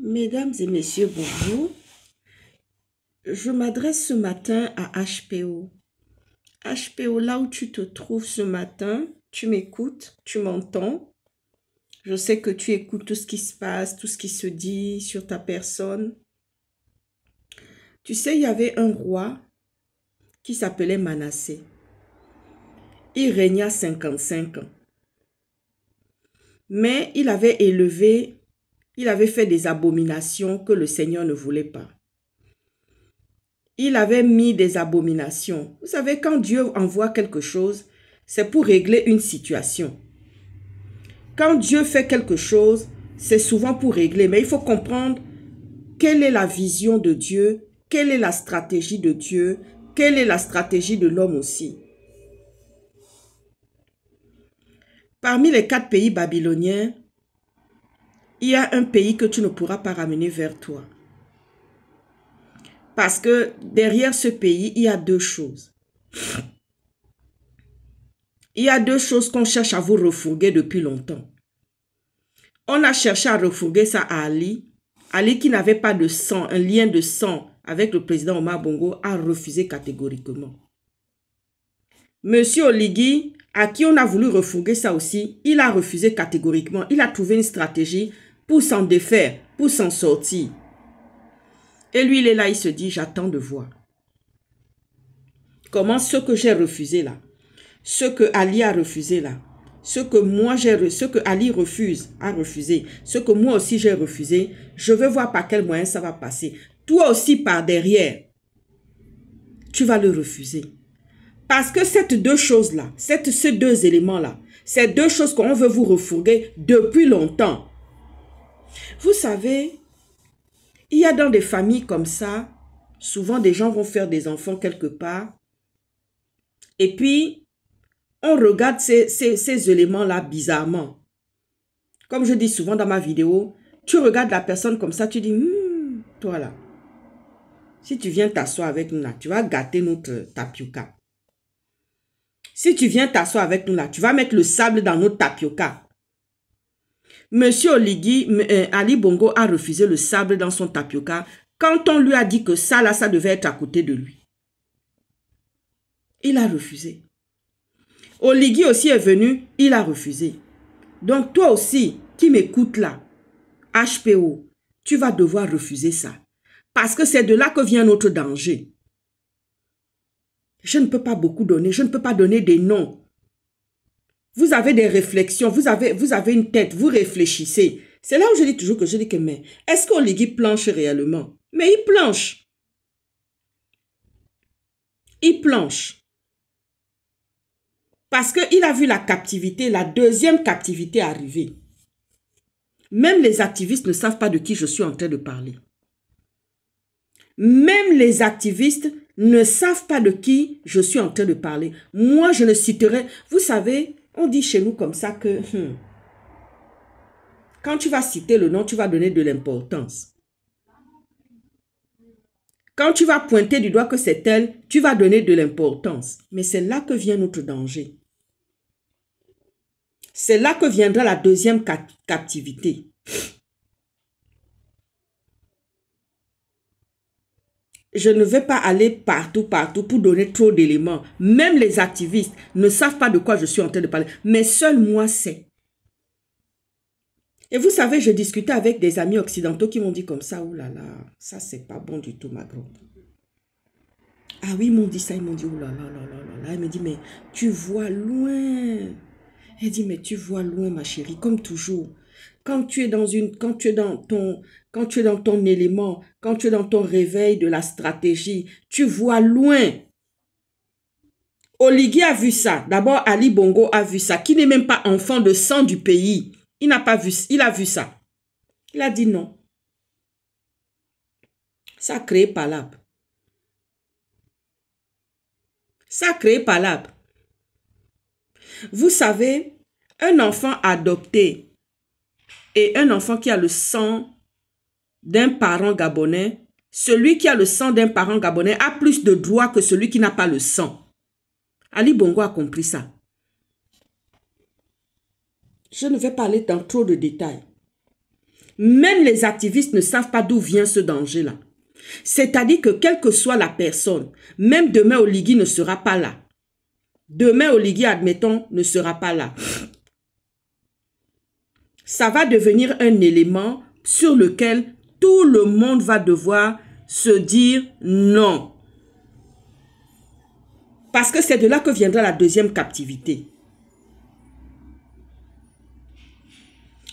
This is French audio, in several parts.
Mesdames et messieurs, bonjour. Je m'adresse ce matin à HPO. HPO, là où tu te trouves ce matin, tu m'écoutes, tu m'entends. Je sais que tu écoutes tout ce qui se passe, tout ce qui se dit sur ta personne. Tu sais, il y avait un roi qui s'appelait Manassé. Il régna 55 ans. Mais il avait fait des abominations que le Seigneur ne voulait pas. Il avait mis des abominations. Vous savez, quand Dieu envoie quelque chose, c'est pour régler une situation. Quand Dieu fait quelque chose, c'est souvent pour régler. Mais il faut comprendre quelle est la vision de Dieu, quelle est la stratégie de Dieu, quelle est la stratégie de l'homme aussi. Parmi les 4 pays babyloniens, il y a un pays que tu ne pourras pas ramener vers toi. Parce que derrière ce pays, il y a 2 choses. Il y a 2 choses qu'on cherche à vous refourguer depuis longtemps. On a cherché à refourguer ça à Ali. Ali qui n'avait pas de sang, un lien de sang avec le président Omar Bongo, a refusé catégoriquement. Monsieur Oligui, à qui on a voulu refourguer ça aussi, il a refusé catégoriquement. Il a trouvé une stratégie pour s'en défaire, pour s'en sortir. Et lui, il est là, il se dit, j'attends de voir. Comment ce que j'ai refusé là, ce que Ali a refusé là, ce que Ali a refusé, ce que moi aussi j'ai refusé, je veux voir par quel moyen ça va passer. Toi aussi par derrière, tu vas le refuser. Parce que ces 2 choses-là, ces 2 éléments-là, ces 2 choses qu'on veut vous refourguer depuis longtemps. Vous savez, il y a dans des familles comme ça, souvent des gens vont faire des enfants quelque part, et puis on regarde ces éléments-là bizarrement. Comme je dis souvent dans ma vidéo, tu regardes la personne comme ça, tu dis, toi là, si tu viens t'asseoir avec nous là, tu vas gâter notre tapioca. Si tu viens t'asseoir avec nous là, tu vas mettre le sable dans notre tapioca. Monsieur Oligui, Ali Bongo a refusé le sable dans son tapioca quand on lui a dit que ça là, ça devait être à côté de lui. Il a refusé. Oligui aussi est venu, il a refusé. Donc toi aussi, qui m'écoutes là, HPO, tu vas devoir refuser ça. Parce que c'est de là que vient notre danger. Je ne peux pas beaucoup donner, je ne peux pas donner des noms. Vous avez des réflexions, vous avez une tête, vous réfléchissez. C'est là où je dis toujours que mais est-ce qu'Oligui planche réellement? Mais il planche. Il planche. Parce qu'il a vu la captivité, la 2e captivité arriver. Même les activistes ne savent pas de qui je suis en train de parler. Même les activistes ne savent pas de qui je suis en train de parler. Moi, je ne citerai... Vous savez, on dit chez nous comme ça que... quand tu vas citer le nom, tu vas donner de l'importance. Quand tu vas pointer du doigt que c'est elle, tu vas donner de l'importance. Mais c'est là que vient notre danger. C'est là que viendra la 2e captivité. Je ne vais pas aller partout pour donner trop d'éléments. Même les activistes ne savent pas de quoi je suis en train de parler. Mais seul moi sais. Et vous savez, je discutais avec des amis occidentaux qui m'ont dit comme ça, oh là là, ça c'est pas bon du tout ma grande. Ah oui, ils m'ont dit ça, ils m'ont dit, oh là là là là là. Elle me dit, mais tu vois loin. Elle dit, mais tu vois loin ma chérie, comme toujours. Quand tu es dans ton élément, quand tu es dans ton réveil de la stratégie, tu vois loin. Oligui a vu ça. D'abord, Ali Bongo a vu ça, qui n'est même pas enfant de sang du pays. Il n'a pas vu, il a vu ça. Il a dit non. Ça a créé palabre. Ça a créé palabre. Vous savez, un enfant adopté et un enfant qui a le sang d'un parent gabonais, celui qui a le sang d'un parent gabonais a plus de droits que celui qui n'a pas le sang. Ali Bongo a compris ça. Je ne vais pas aller dans trop de détails. Même les activistes ne savent pas d'où vient ce danger-là. C'est-à-dire que quelle que soit la personne, même demain Oligui ne sera pas là. Demain Oligui, admettons, ne sera pas là. Ça va devenir un élément sur lequel tout le monde va devoir se dire non. Parce que c'est de là que viendra la deuxième captivité.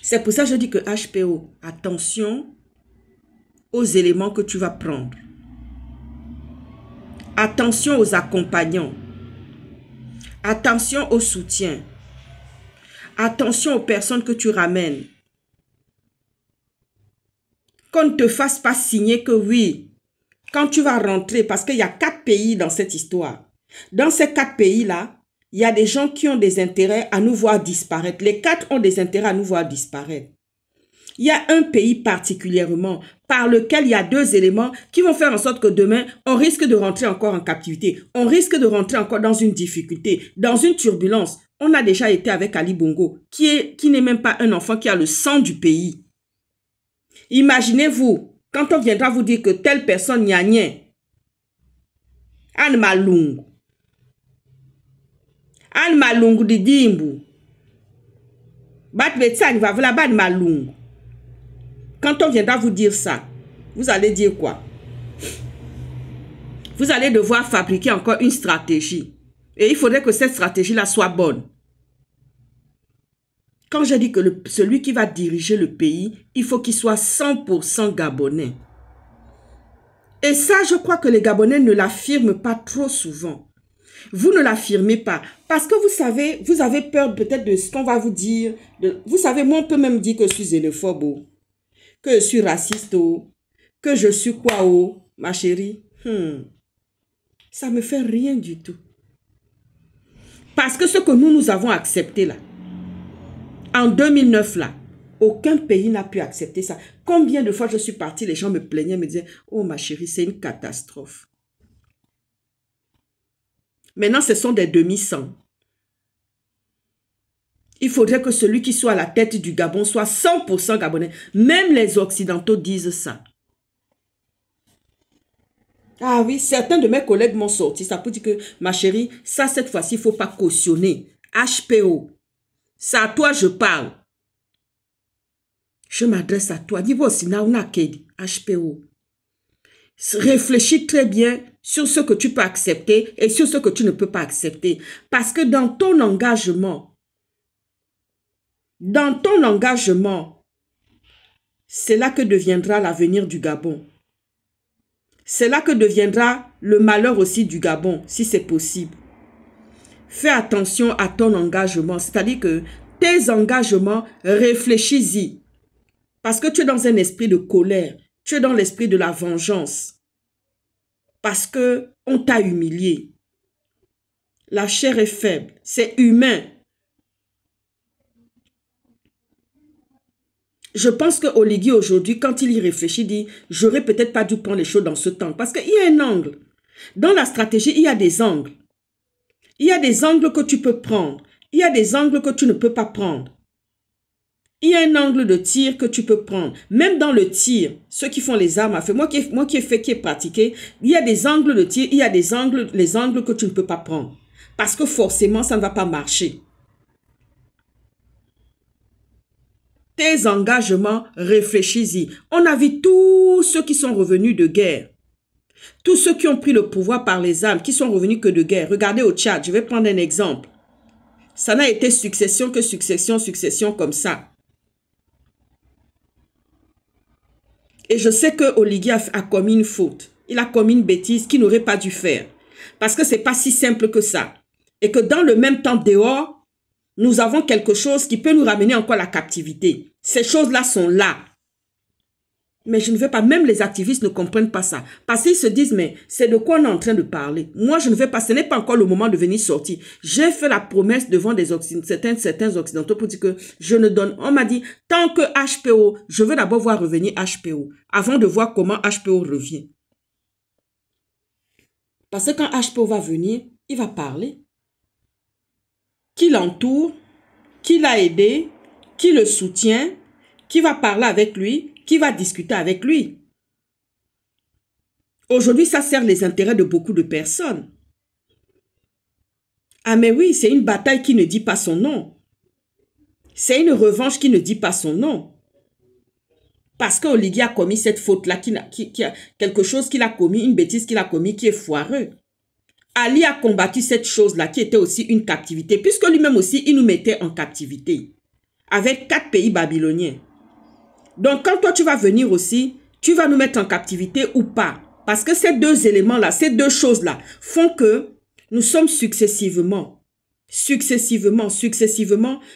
C'est pour ça que je dis que HPO, attention aux éléments que tu vas prendre. Attention aux accompagnants. Attention au soutien. Attention aux personnes que tu ramènes. Qu'on ne te fasse pas signer que oui, quand tu vas rentrer, parce qu'il y a 4 pays dans cette histoire. Dans ces 4 pays-là, il y a des gens qui ont des intérêts à nous voir disparaître. Les 4 ont des intérêts à nous voir disparaître. Il y a un pays particulièrement par lequel il y a 2 éléments qui vont faire en sorte que demain, on risque de rentrer encore en captivité. On risque de rentrer encore dans une difficulté, dans une turbulence. On a déjà été avec Ali Bongo, qui n'est même pas un enfant qui a le sang du pays. Imaginez-vous, quand on viendra vous dire que telle personne n'y a rien, Anne Malungu, Anne Malungu de Dimbu, quand on viendra vous dire ça, vous allez dire quoi? Vous allez devoir fabriquer encore une stratégie. Et il faudrait que cette stratégie-là soit bonne. Quand je dis que celui qui va diriger le pays, il faut qu'il soit 100% gabonais. Et ça, je crois que les Gabonais ne l'affirment pas trop souvent. Vous ne l'affirmez pas. Parce que vous savez, vous avez peur peut-être de ce qu'on va vous dire. Vous savez, moi, on peut même dire que je suis xénophobe, que je suis raciste, que je suis quoi, ma chérie. Ça me fait rien du tout. Parce que ce que nous avons accepté là, en 2009 là, aucun pays n'a pu accepter ça. Combien de fois je suis partie, les gens me plaignaient, me disaient, oh ma chérie, c'est une catastrophe. Maintenant, ce sont des demi-sangs. Il faudrait que celui qui soit à la tête du Gabon soit 100% gabonais. Même les Occidentaux disent ça. Ah oui, certains de mes collègues m'ont sorti ça pour dire que, ma chérie, ça, cette fois-ci, il ne faut pas cautionner. HPO. C'est à toi je parle. Je m'adresse à toi. Dis-moi aussi, HPO. Réfléchis très bien sur ce que tu peux accepter et sur ce que tu ne peux pas accepter. Parce que dans ton engagement, c'est là que deviendra l'avenir du Gabon. C'est là que deviendra le malheur aussi du Gabon, si c'est possible. Fais attention à ton engagement, c'est-à-dire que tes engagements, réfléchis-y. Parce que tu es dans un esprit de colère, tu es dans l'esprit de la vengeance. Parce que on t'a humilié. La chair est faible, c'est humain. Je pense que Oligui aujourd'hui, quand il y réfléchit, dit, j'aurais peut-être pas dû prendre les choses dans ce temps. Parce qu'il y a un angle. Dans la stratégie, il y a des angles. Il y a des angles que tu peux prendre. Il y a des angles que tu ne peux pas prendre. Il y a un angle de tir que tu peux prendre. Même dans le tir, ceux qui font les armes à feu, moi qui ai pratiqué, il y a des angles de tir, il y a les angles que tu ne peux pas prendre. Parce que forcément, ça ne va pas marcher. Tes engagements, réfléchis-y. On a vu tous ceux qui sont revenus de guerre. Tous ceux qui ont pris le pouvoir par les armes, qui sont revenus que de guerre. Regardez au Tchad, je vais prendre un exemple. Ça n'a été succession que succession, succession comme ça. Et je sais que Oligui a commis une faute. Il a commis une bêtise qu'il n'aurait pas dû faire. Parce que ce n'est pas si simple que ça. Et que dans le même temps dehors, nous avons quelque chose qui peut nous ramener encore à la captivité. Ces choses-là sont là. Mais je ne veux pas, même les activistes ne comprennent pas ça. Parce qu'ils se disent, mais c'est de quoi on est en train de parler. Moi, je ne vais pas, ce n'est pas encore le moment de venir sortir. J'ai fait la promesse devant certains occidentaux pour dire que je ne donne. On m'a dit, tant que HPO, je veux d'abord voir revenir HPO, avant de voir comment HPO revient. Parce que quand HPO va venir, il va parler. Qui l'entoure, qui l'a aidé, qui le soutient, qui va parler avec lui, qui va discuter avec lui. Aujourd'hui, ça sert les intérêts de beaucoup de personnes. Ah mais oui, c'est une bataille qui ne dit pas son nom. C'est une revanche qui ne dit pas son nom. Parce que Oligui a commis cette faute-là, quelque chose qu'il a commis, une bêtise qu'il a commis qui est foireux. Ali a combattu cette chose-là qui était aussi une captivité, puisque lui-même aussi, il nous mettait en captivité. Avec 4 pays babyloniens. Donc, quand toi, tu vas venir aussi, tu vas nous mettre en captivité ou pas. Parce que ces deux éléments-là, ces deux choses-là font que nous sommes successivement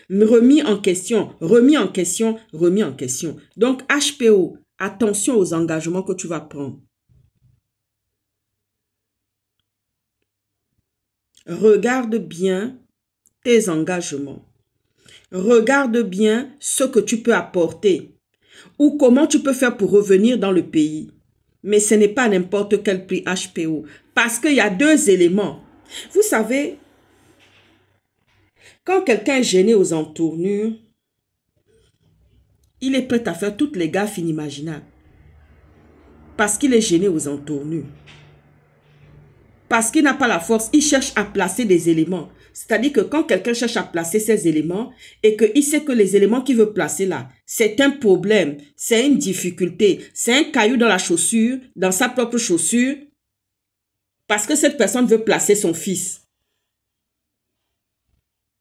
remis en question, remis en question, remis en question. Donc, HPO, attention aux engagements que tu vas prendre. Regarde bien tes engagements. Regarde bien ce que tu peux apporter ou comment tu peux faire pour revenir dans le pays. Mais ce n'est pas n'importe quel prix HPO parce qu'il y a deux éléments. Vous savez, quand quelqu'un est gêné aux entournures, il est prêt à faire toutes les gaffes inimaginables parce qu'il est gêné aux entournures. Parce qu'il n'a pas la force, il cherche à placer des éléments. C'est-à-dire que quand quelqu'un cherche à placer ces éléments et qu'il sait que les éléments qu'il veut placer là, c'est un problème, c'est une difficulté, c'est un caillou dans la chaussure, dans sa propre chaussure, parce que cette personne veut placer son fils.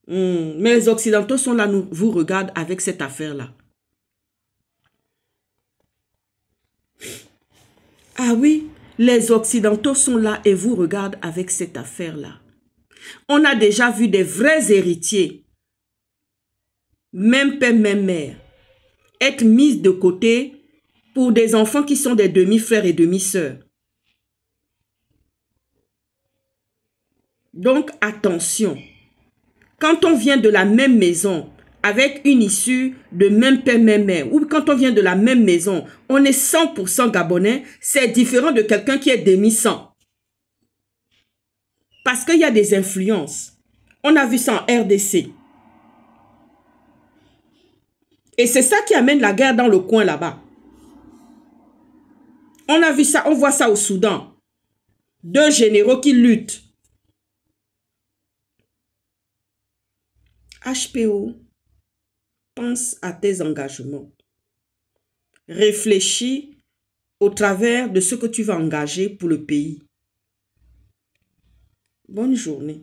Mais les Occidentaux sont là, vous regardent avec cette affaire-là. Ah oui, les Occidentaux sont là et vous regardent avec cette affaire-là. On a déjà vu des vrais héritiers, même père, même mère, être mis de côté pour des enfants qui sont des demi-frères et demi-sœurs. Donc, attention. Quand on vient de la même maison, avec une issue de même père, même mère, ou quand on vient de la même maison, on est 100% gabonais, c'est différent de quelqu'un qui est demi-sang. Parce qu'il y a des influences. On a vu ça en RDC. Et c'est ça qui amène la guerre dans le coin là-bas. On a vu ça, on voit ça au Soudan. Deux généraux qui luttent. HPO, pense à tes engagements. Réfléchis au travers de ce que tu vas engager pour le pays. Bonne journée.